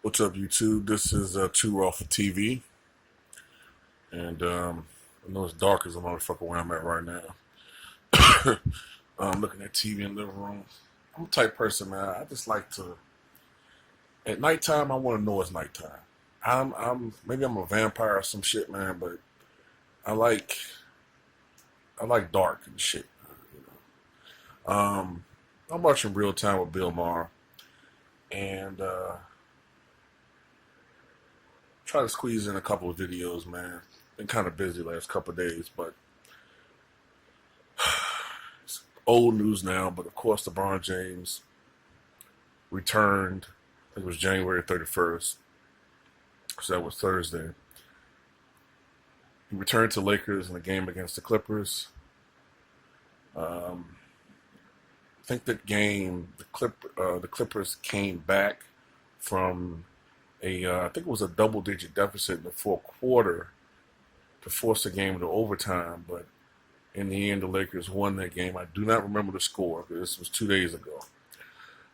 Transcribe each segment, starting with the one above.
What's up, YouTube? This is Too Raw for TV, and I know it's dark as a motherfucker where I'm at right now. I'm looking at TV in the living room. I'm the type person, man. I just like to at nighttime. I want to know it's nighttime. Maybe I'm a vampire or some shit, man, but I like I like dark and shit. You I'm watching Real Time with Bill Maher, and try to squeeze in a couple of videos, man. Been kind of busy last couple of days, but it's old news now. But of course, LeBron James returned. I think it was January 31st, so that was Thursday. He returned to Lakers in the game against the Clippers. Um, I think that game, the Clippers came back from I think it was a double-digit deficit in the fourth quarter to force the game into overtime. But in the end, the Lakers won that game. I do not remember the score because this was 2 days ago.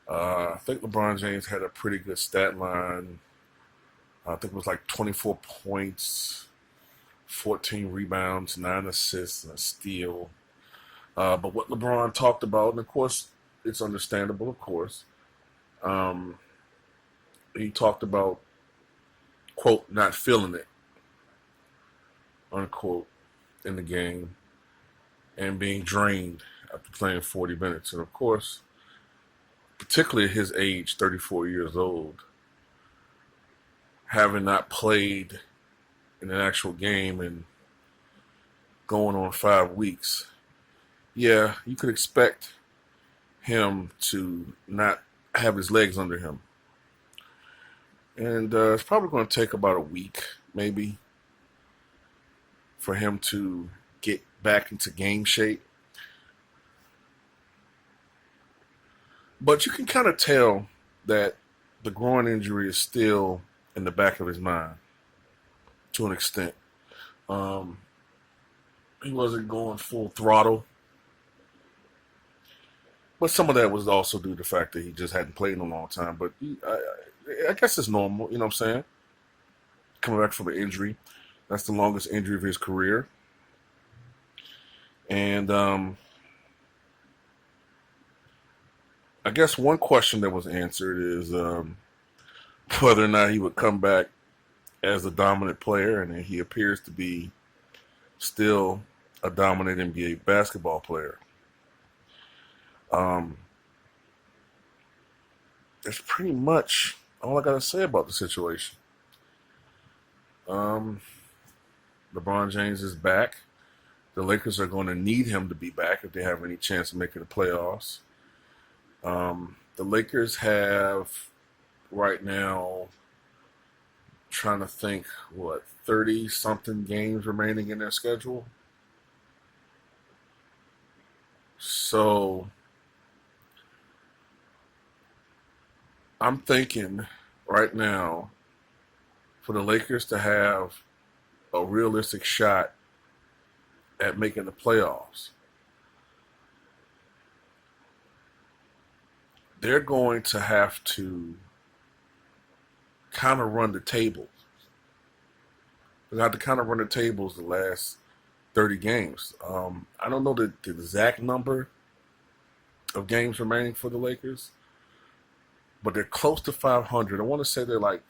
I think LeBron James had a pretty good stat line. I think it was like 24 points, 14 rebounds, 9 assists, and a steal. But what LeBron talked about, and of course, it's understandable, of course, um, he talked about, quote, not feeling it, unquote, in the game and being drained after playing 40 minutes. And of course, particularly at his age, 34 years old, having not played in an actual game and going on 5 weeks, yeah, you could expect him to not have his legs under him. And it's probably going to take about a week, maybe, for him to get back into game shape. But you can kind of tell that the groin injury is still in the back of his mind to an extent. Um, he wasn't going full throttle. But some of that was also due to the fact that he just hadn't played in a long time. But I guess it's normal, you know what I'm saying? Coming back from an injury. That's the longest injury of his career. And I guess one question that was answered is whether or not he would come back as a dominant player. And he appears to be still a dominant NBA basketball player. That's pretty much all I got to say about the situation. Um, LeBron James is back. The Lakers are going to need him to be back if they have any chance of making the playoffs. The Lakers have right now, trying to think, 30 something games remaining in their schedule. So I'm thinking right now for the Lakers to have a realistic shot at making the playoffs, they're going to have to kind of run the tables. They have to kind of run the tables the last 30 games. I don't know the exact number of games remaining for the Lakers, but they're close to 500. I want to say they're like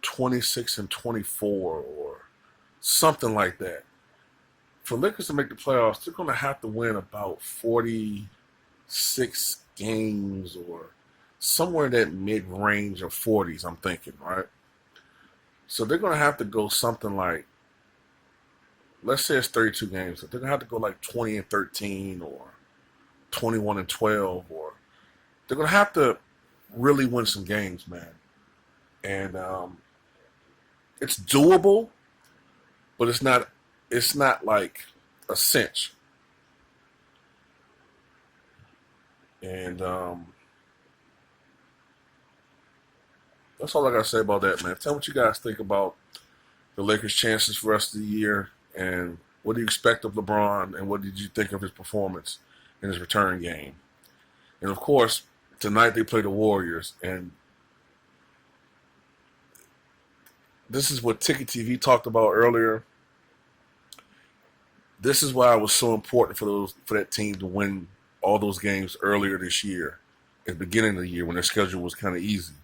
26 and 24 or something like that. For Lakers to make the playoffs, they're going to have to win about 46 games or somewhere in that mid-range of 40s, I'm thinking, right? So they're going to have to go something like, let's say it's 32 games. So they're going to have to go like 20 and 13 or 21 and 12, or they're going to have to really win some games, man. And it's doable, but it's not like a cinch. And that's all I got to say about that, man. Tell me what you guys think about the Lakers' chances for the rest of the year, and what do you expect of LeBron, and what did you think of his performance in his return game? And of course, tonight they play the Warriors, and this is what Ticket TV talked about earlier. This is why it was so important for that team to win all those games earlier this year, at the beginning of the year when their schedule was kind of easy.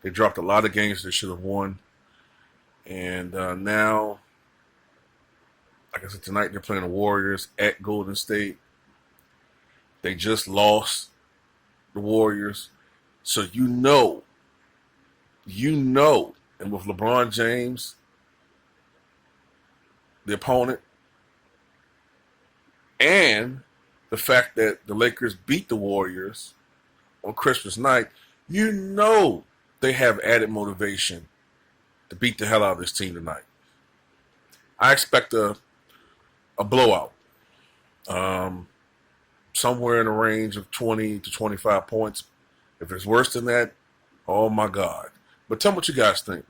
They dropped a lot of games they should have won, and now, like I said, tonight they're playing the Warriors at Golden State. They just lost the Warriors, so and with LeBron James, the opponent, and the fact that the Lakers beat the Warriors on Christmas night, they have added motivation to beat the hell out of this team tonight. I expect a blowout, somewhere in the range of 20 to 25 points. If it's worse than that, oh my God. But tell me what you guys think.